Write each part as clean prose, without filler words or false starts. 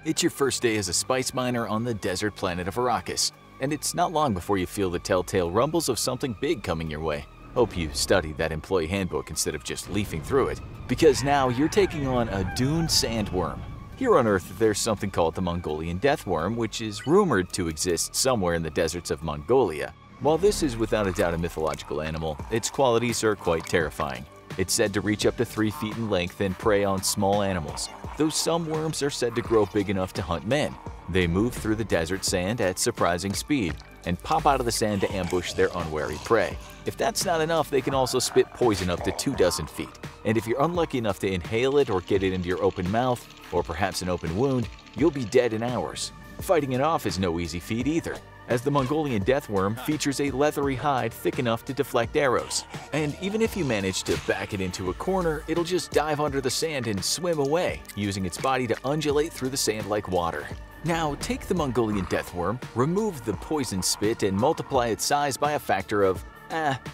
It's your first day as a spice miner on the desert planet of Arrakis, and it's not long before you feel the telltale rumbles of something big coming your way. Hope you studied that employee handbook instead of just leafing through it, because now you're taking on a Dune sandworm. Here on Earth, there's something called the Mongolian Death Worm, which is rumored to exist somewhere in the deserts of Mongolia. While this is without a doubt a mythological animal, its qualities are quite terrifying. It's said to reach up to 3 feet in length and prey on small animals, though some worms are said to grow big enough to hunt men. They move through the desert sand at surprising speed and pop out of the sand to ambush their unwary prey. If that's not enough, they can also spit poison up to 24 feet. And if you're unlucky enough to inhale it or get it into your open mouth, or perhaps an open wound, you'll be dead in hours. Fighting it off is no easy feat either, as the Mongolian Death Worm features a leathery hide thick enough to deflect arrows. And even if you manage to back it into a corner, it'll just dive under the sand and swim away, using its body to undulate through the sand like water. Now, take the Mongolian Death Worm, remove the poison spit, and multiply its size by a factor of,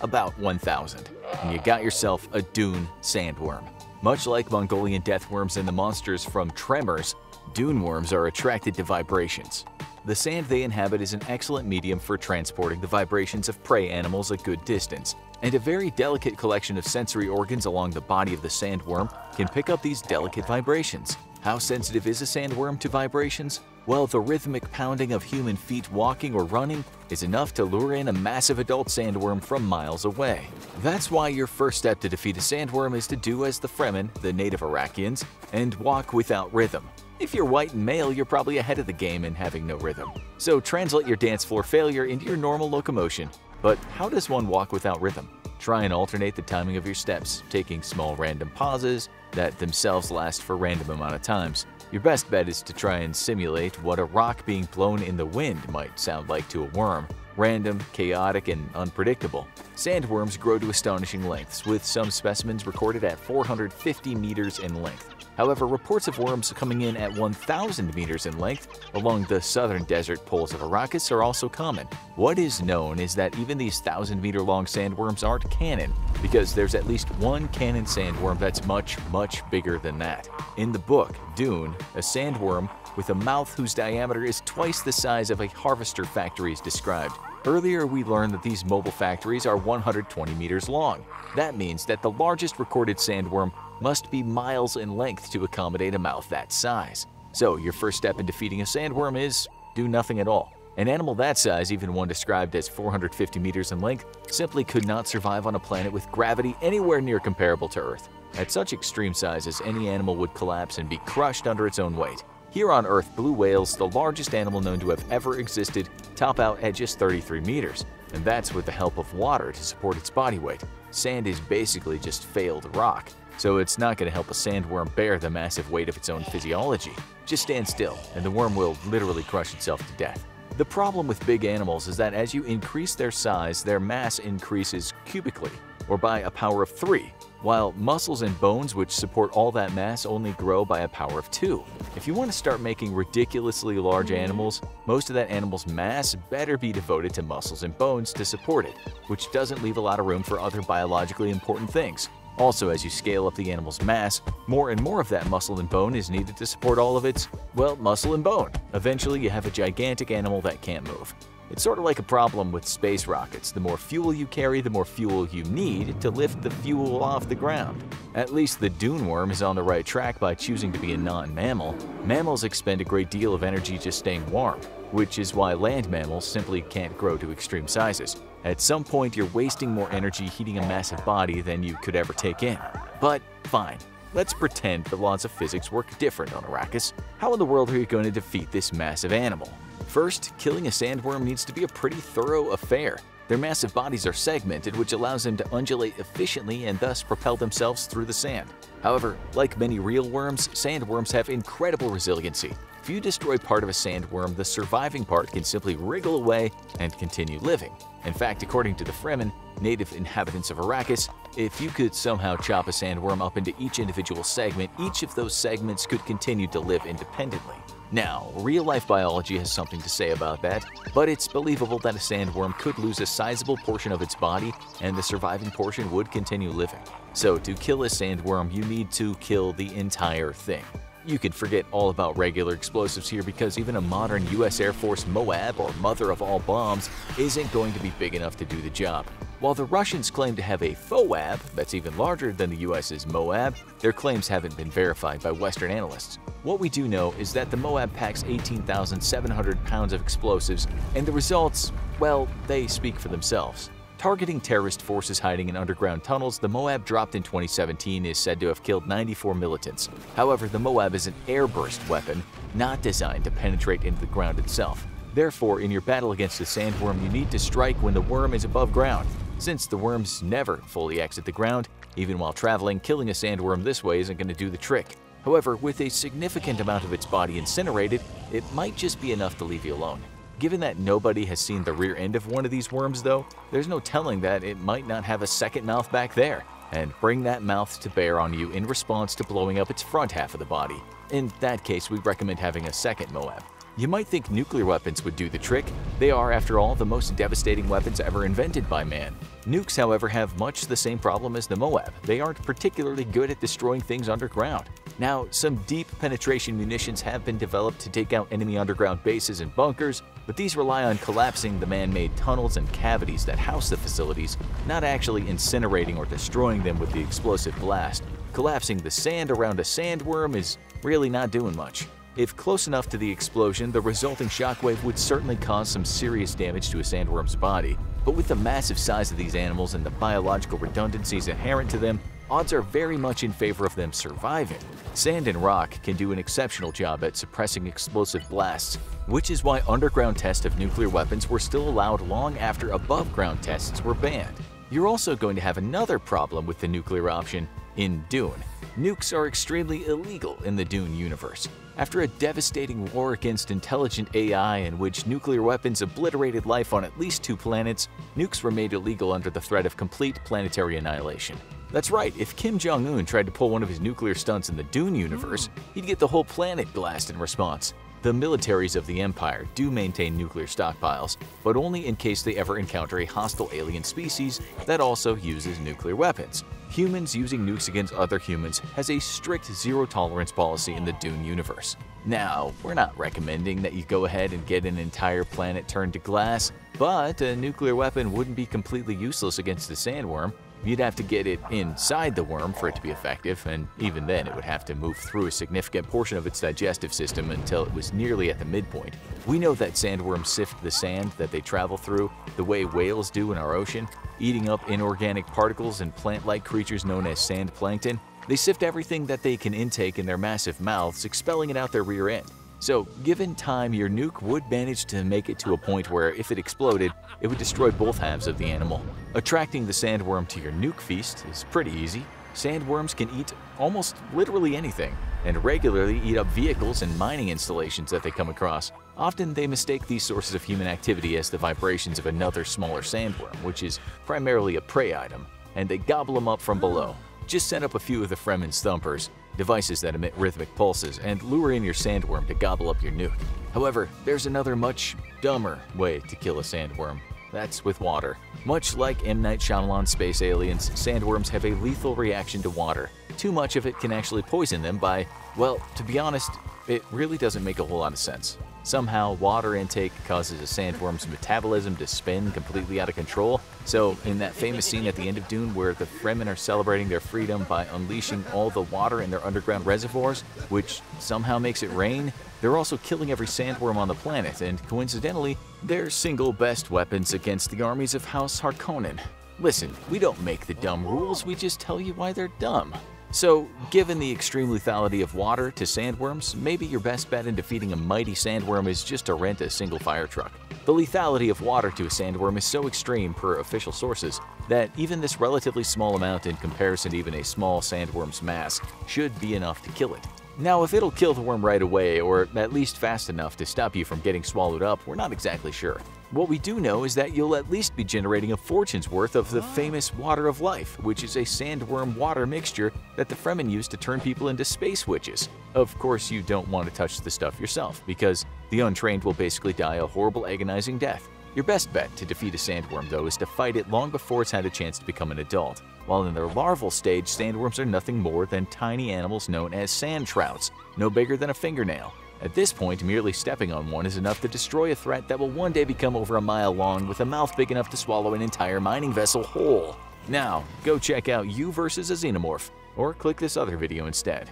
about 1,000. And you got yourself a Dune sandworm. Much like Mongolian death worms and the monsters from Tremors, Dune worms are attracted to vibrations. The sand they inhabit is an excellent medium for transporting the vibrations of prey animals a good distance, and a very delicate collection of sensory organs along the body of the sandworm can pick up these delicate vibrations. How sensitive is a sandworm to vibrations? Well, the rhythmic pounding of human feet walking or running is enough to lure in a massive adult sandworm from miles away. That's why your first step to defeat a sandworm is to do as the Fremen, the native Arakians, and walk without rhythm. If you're white and male, you're probably ahead of the game in having no rhythm. So translate your dance floor failure into your normal locomotion. But how does one walk without rhythm? Try and alternate the timing of your steps, taking small random pauses that themselves last for random amount of times. Your best bet is to try and simulate what a rock being blown in the wind might sound like to a worm. Random, chaotic, and unpredictable. Sandworms grow to astonishing lengths, with some specimens recorded at 450 meters in length. However, reports of worms coming in at 1,000 meters in length along the southern desert poles of Arrakis are also common. What is known is that even these 1,000-meter-long sandworms aren't canon, because there's at least one canon sandworm that's much bigger than that. In the book, Dune, a sandworm with a mouth whose diameter is twice the size of a harvester factory is described. Earlier, we learned that these mobile factories are 120 meters long. That means that the largest recorded sandworm must be miles in length to accommodate a mouth that size. So your first step in defeating a sandworm is do nothing at all. An animal that size, even one described as 450 meters in length, simply could not survive on a planet with gravity anywhere near comparable to Earth. At such extreme sizes, any animal would collapse and be crushed under its own weight. Here on Earth, blue whales, the largest animal known to have ever existed, top out at just 33 meters, and that's with the help of water to support its body weight. Sand is basically just failed rock, so it's not going to help a sandworm bear the massive weight of its own physiology. Just stand still, and the worm will literally crush itself to death. The problem with big animals is that as you increase their size, their mass increases cubically, or by a power of 3, while muscles and bones which support all that mass only grow by a power of 2. If you want to start making ridiculously large animals, most of that animal's mass better be devoted to muscles and bones to support it, which doesn't leave a lot of room for other biologically important things. Also, as you scale up the animal's mass, more and more of that muscle and bone is needed to support all of its, well, muscle and bone. Eventually, you have a gigantic animal that can't move. It's sort of like a problem with space rockets. The more fuel you carry, the more fuel you need to lift the fuel off the ground. At least the Dune worm is on the right track by choosing to be a non-mammal. Mammals expend a great deal of energy just staying warm, which is why land mammals simply can't grow to extreme sizes. At some point, you're wasting more energy heating a massive body than you could ever take in. But fine, let's pretend the laws of physics work different on Arrakis. How in the world are you going to defeat this massive animal? First, killing a sandworm needs to be a pretty thorough affair. Their massive bodies are segmented, which allows them to undulate efficiently and thus propel themselves through the sand. However, like many real worms, sandworms have incredible resiliency. If you destroy part of a sandworm, the surviving part can simply wriggle away and continue living. In fact, according to the Fremen, native inhabitants of Arrakis, if you could somehow chop a sandworm up into each individual segment, each of those segments could continue to live independently. Now, real-life biology has something to say about that, but it's believable that a sandworm could lose a sizable portion of its body and the surviving portion would continue living. So to kill a sandworm, you need to kill the entire thing. You can forget all about regular explosives here because even a modern US Air Force Moab, or mother of all bombs, isn't going to be big enough to do the job. While the Russians claim to have a FOAB that's even larger than the US's Moab, their claims haven't been verified by Western analysts. What we do know is that the Moab packs 18,700 pounds of explosives, and the results, well, they speak for themselves. Targeting terrorist forces hiding in underground tunnels, the Moab dropped in 2017 is said to have killed 94 militants. However, the Moab is an airburst weapon, not designed to penetrate into the ground itself. Therefore, in your battle against the sandworm, you need to strike when the worm is above ground. Since the worms never fully exit the ground, even while traveling, killing a sandworm this way isn't going to do the trick. However, with a significant amount of its body incinerated, it might just be enough to leave you alone. Given that nobody has seen the rear end of one of these worms though, there's no telling that it might not have a second mouth back there, and bring that mouth to bear on you in response to blowing up its front half of the body. In that case, we recommend having a second Moab. You might think nuclear weapons would do the trick. They are, after all, the most devastating weapons ever invented by man. Nukes, however, have much the same problem as the Moab. They aren't particularly good at destroying things underground. Now, some deep penetration munitions have been developed to take out enemy underground bases and bunkers, but these rely on collapsing the man-made tunnels and cavities that house the facilities, not actually incinerating or destroying them with the explosive blast. Collapsing the sand around a sandworm is really not doing much. If close enough to the explosion, the resulting shockwave would certainly cause some serious damage to a sandworm's body. But with the massive size of these animals and the biological redundancies inherent to them, odds are very much in favor of them surviving. Sand and rock can do an exceptional job at suppressing explosive blasts, which is why underground tests of nuclear weapons were still allowed long after above-ground tests were banned. You're also going to have another problem with the nuclear option in Dune. Nukes are extremely illegal in the Dune universe. After a devastating war against intelligent AI in which nuclear weapons obliterated life on at least 2 planets, nukes were made illegal under the threat of complete planetary annihilation. That's right, if Kim Jong-un tried to pull one of his nuclear stunts in the Dune universe, he'd get the whole planet blasted in response. The militaries of the Empire do maintain nuclear stockpiles, but only in case they ever encounter a hostile alien species that also uses nuclear weapons. Humans using nukes against other humans has a strict zero-tolerance policy in the Dune universe. Now, we're not recommending that you go ahead and get an entire planet turned to glass, but a nuclear weapon wouldn't be completely useless against the sandworm. You'd have to get it inside the worm for it to be effective, and even then it would have to move through a significant portion of its digestive system until it was nearly at the midpoint. We know that sandworms sift the sand that they travel through the way whales do in our ocean, eating up inorganic particles and plant-like creatures known as sand plankton. They sift everything that they can intake in their massive mouths, expelling it out their rear end. So, given time, your nuke would manage to make it to a point where, if it exploded, it would destroy both halves of the animal. Attracting the sandworm to your nuke feast is pretty easy. Sandworms can eat almost literally anything, and regularly eat up vehicles and mining installations that they come across. Often they mistake these sources of human activity as the vibrations of another smaller sandworm, which is primarily a prey item, and they gobble them up from below. Just set up a few of the Fremen's thumpers, devices that emit rhythmic pulses, and lure in your sandworm to gobble up your nuke. However, there's another much dumber way to kill a sandworm. That's with water. Much like M. Night Shyamalan's Space Aliens, sandworms have a lethal reaction to water. Too much of it can actually poison them by, well, to be honest, it really doesn't make a whole lot of sense. Somehow, water intake causes a sandworm's metabolism to spin completely out of control. So, in that famous scene at the end of Dune where the Fremen are celebrating their freedom by unleashing all the water in their underground reservoirs, which somehow makes it rain, they're also killing every sandworm on the planet, and coincidentally, they're single best weapons against the armies of House Harkonnen. Listen, we don't make the dumb rules, we just tell you why they're dumb. So, given the extreme lethality of water to sandworms, maybe your best bet in defeating a mighty sandworm is just to rent a single fire truck. The lethality of water to a sandworm is so extreme per official sources that even this relatively small amount in comparison to even a small sandworm's mass should be enough to kill it. Now, if it'll kill the worm right away, or at least fast enough to stop you from getting swallowed up, we're not exactly sure. What we do know is that you'll at least be generating a fortune's worth of the famous Water of Life, which is a sandworm water mixture that the Fremen use to turn people into space witches. Of course, you don't want to touch the stuff yourself, because the untrained will basically die a horrible, agonizing death. Your best bet to defeat a sandworm, though, is to fight it long before it's had a chance to become an adult. While in their larval stage, sandworms are nothing more than tiny animals known as sand trouts, no bigger than a fingernail. At this point, merely stepping on one is enough to destroy a threat that will one day become over a mile long with a mouth big enough to swallow an entire mining vessel whole. Now, go check out You vs. a Xenomorph, or click this other video instead.